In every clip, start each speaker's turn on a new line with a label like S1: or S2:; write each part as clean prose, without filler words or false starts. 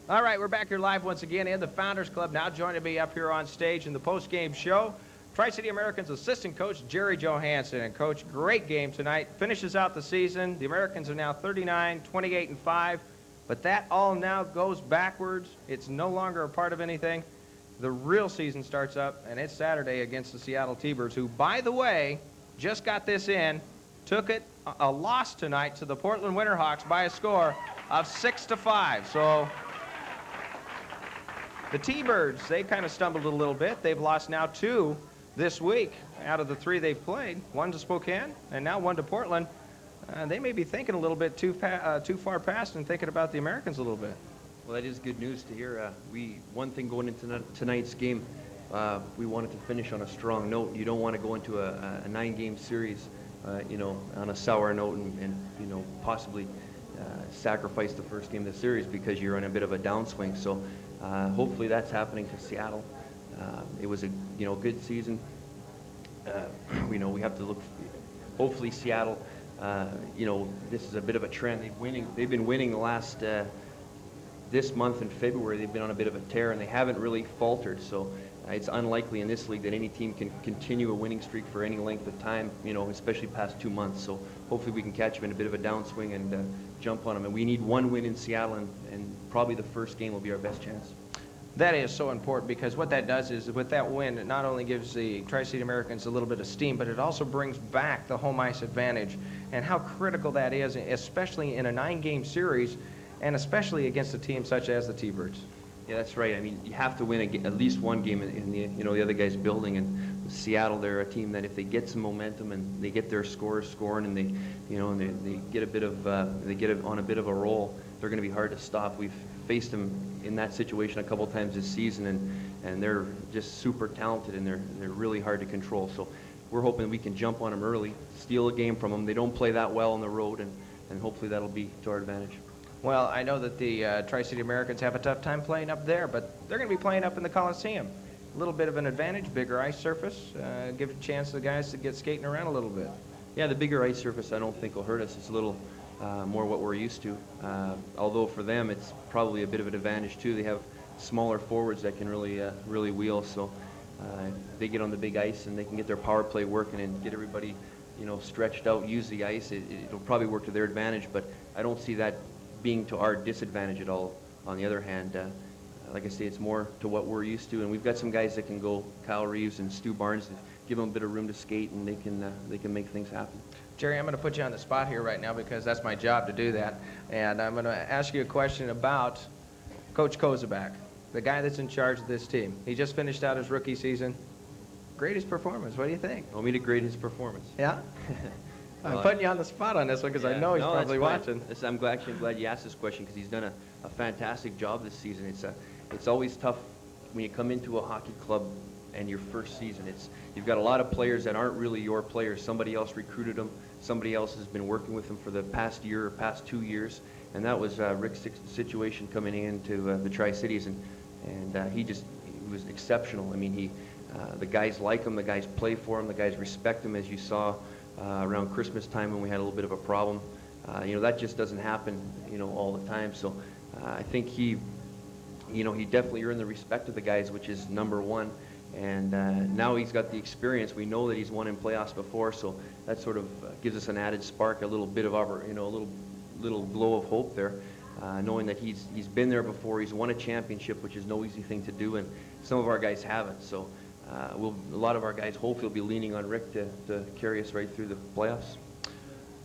S1: All right, we're back here live once again in the Founders Club. Now joining me up here on stage in the post-game show, Tri-City Americans assistant coach Gerry Johannson. And coach, great game tonight. Finishes out the season. The Americans are now 39, 28, and 5. But that all now goes backwards. It's no longer a part of anything. The real season starts up, and it's Saturday against the Seattle T-Birds, who, by the way, just got this in, took it a loss tonight to the Portland Winterhawks by a score of 6-5. So the T-Birds, they kind of stumbled a little bit. They've lost now 2 this week out of the 3 they've played. 1 to Spokane and now 1 to Portland. They may be thinking a little bit too far past and thinking about the Americans a little bit.
S2: Well, that is good news to hear. One thing going into tonight's game, we wanted to finish on a strong note. You don't want to go into a 9-game series, on a sour note and possibly sacrifice the first game of the series because you're on a bit of a downswing. So hopefully that's happening to Seattle. It was a good season. We have to look. Hopefully Seattle. This is a bit of a trend. They've been winning the last. This month in February, they've been on a bit of a tear, and they haven't really faltered. So it's unlikely in this league that any team can continue a winning streak for any length of time, especially past 2 months. So hopefully we can catch them in a bit of a downswing and jump on them. And we need 1 win in Seattle, and probably the first game will be our best chance.
S1: That is so important because what that does is with that win, it not only gives the Tri-City Americans a little bit of steam, but it also brings back the home ice advantage and how critical that is, especially in a 9-game series, and especially against a team such as the T-Birds.
S2: Yeah, that's right. I mean, you have to win at least 1 game in the other guy's building. And Seattle, they're a team that if they get some momentum and they get their scores scoring and they get a bit of on a bit of a roll, they're going to be hard to stop. We've faced them in that situation a couple times this season, and they're just super talented and they're really hard to control. So we're hoping we can jump on them early, steal a game from them. They don't play that well on the road, and hopefully that'll be to our advantage.
S1: Well, I know that the Tri-City Americans have a tough time playing up there, but they're going to be playing up in the Coliseum. A little bit of an advantage, bigger ice surface, give a chance to the guys to get skating around a little bit.
S2: Yeah, the bigger ice surface I don't think will hurt us. It's a little more what we're used to. Although for them it's probably a bit of an advantage too. They have smaller forwards that can really wheel. So they get on the big ice and they can get their power play working and get everybody stretched out, use the ice. It'll probably work to their advantage, but I don't see that being to our disadvantage at all. On the other hand, like I say, it's more to what we're used to, and we've got some guys that can go. Kyle Reeves and Stu Barnes, give them a bit of room to skate, and they can make things happen.
S1: Gerry, I'm going to put you on the spot here right now because that's my job to do that, and I'm going to ask you a question about Coach Kozubak, the guy that's in charge of this team. He just finished out his rookie season. Greatest performance. What do you think?
S2: Want me to grade his performance?
S1: Yeah. I'm putting you on the spot on this one because I know he's probably watching.
S2: I'm glad you asked this question because he's done a fantastic job this season. It's always tough when you come into a hockey club and your first season. You've got a lot of players that aren't really your players. Somebody else recruited them. Somebody else has been working with them for the past year or past 2 years. And that was Rick's situation coming into the Tri-Cities, and he was exceptional. I mean, the guys like him, the guys play for him, the guys respect him, as you saw around Christmas time when we had a little bit of a problem. That just doesn't happen, all the time. So I think he definitely earned the respect of the guys, which is number one. And now he's got the experience. We know that he's won in playoffs before, so that sort of gives us an added spark, a little bit of a little glow of hope there, knowing that he's been there before. He's won a championship, which is no easy thing to do, and some of our guys haven't. So a lot of our guys hopefully will be leaning on Rick to carry us right through the playoffs.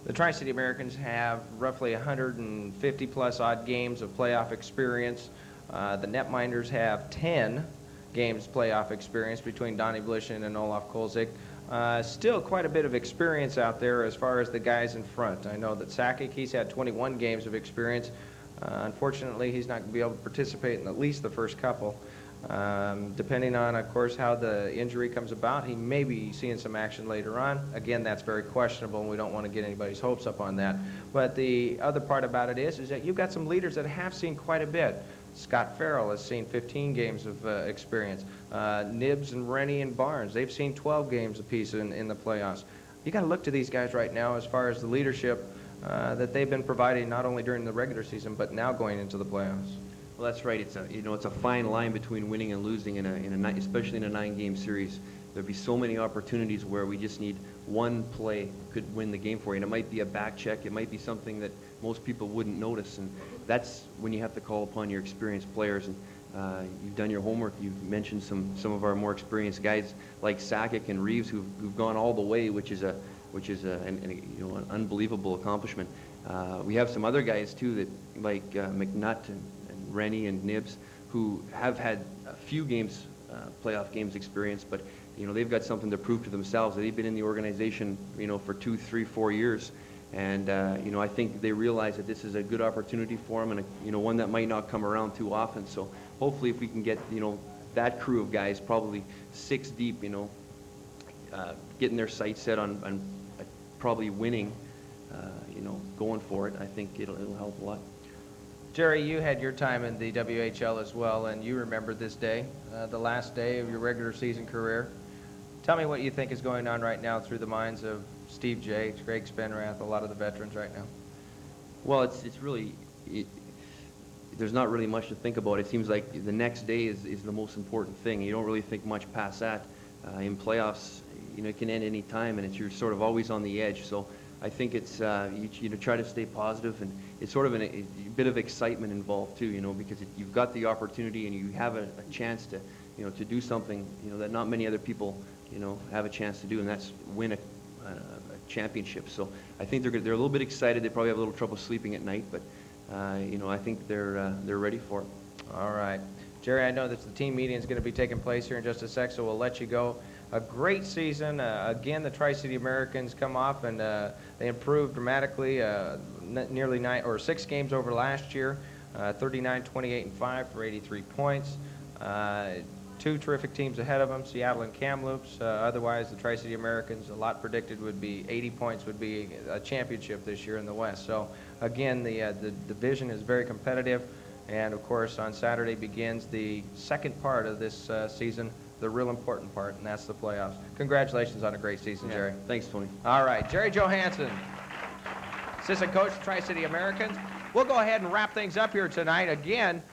S1: The Tri-City Americans have roughly 150 plus odd games of playoff experience. The Netminders have 10 games playoff experience between Donnie Blishin and Olaf Kolzig. Still quite a bit of experience out there as far as the guys in front. I know that Sakic, he's had 21 games of experience. Unfortunately, he's not going to be able to participate in at least the first couple. Depending on, of course, how the injury comes about, he may be seeing some action later on. Again, that's very questionable, and we don't want to get anybody's hopes up on that. But the other part about it is that you've got some leaders that have seen quite a bit. Scott Farrell has seen 15 games of experience. Nibbs and Rennie and Barnes, they've seen 12 games apiece in the playoffs. You got to look to these guys right now as far as the leadership that they've been providing not only during the regular season but now going into the playoffs.
S2: Well, that's right. It's a fine line between winning and losing especially in a 9-game series. There'd be so many opportunities where we just need one play could win the game for you. And it might be a back check. It might be something that most people wouldn't notice. And that's when you have to call upon your experienced players. And you've done your homework. You've mentioned some of our more experienced guys like Sakic and Reeves who've gone all the way, which is an unbelievable accomplishment. We have some other guys too that like McNutt and Rennie and Nibs who have had a few games, playoff games experience, but they've got something to prove to themselves. They've been in the organization for 2, 3, 4 years, and I think they realize that this is a good opportunity for them, and one that might not come around too often. So hopefully, if we can get that crew of guys, probably 6 deep, getting their sights set on probably winning, going for it, I think it'll help a lot.
S1: Gerry, you had your time in the WHL as well, and you remember this day, the last day of your regular season career. Tell me what you think is going on right now through the minds of Steve J, Greg Spenrath, a lot of the veterans right now.
S2: Well, it's really, there's not really much to think about. It seems like the next day is the most important thing. You don't really think much past that. In playoffs, it can end any time, and you're sort of always on the edge. So I think it's you try to stay positive, and it's sort of a bit of excitement involved too, because you've got the opportunity and you have a chance to to do something that not many other people have a chance to do, and that's win a championship. So I think they're a little bit excited. They probably have a little trouble sleeping at night, but I think they're ready for it.
S1: All right, Gerry, I know that the team meeting is going to be taking place here in just a sec, so we'll let you go. A great season. Again, the Tri-City Americans come off and they improved dramatically, nearly 6 games over last year, 39, 28, and 5 for 83 points. 2 terrific teams ahead of them, Seattle and Kamloops. Otherwise, the Tri-City Americans, a lot predicted would be 80 points would be a championship this year in the West. So again, the division is very competitive, and of course, on Saturday begins the second part of this season, the real important part, and that's the playoffs. Congratulations on a great season, Gerry.
S2: Thanks, Tony.
S1: All right, Gerry Johannson, assistant coach of Tri-City Americans. We'll go ahead and wrap things up here tonight. Again,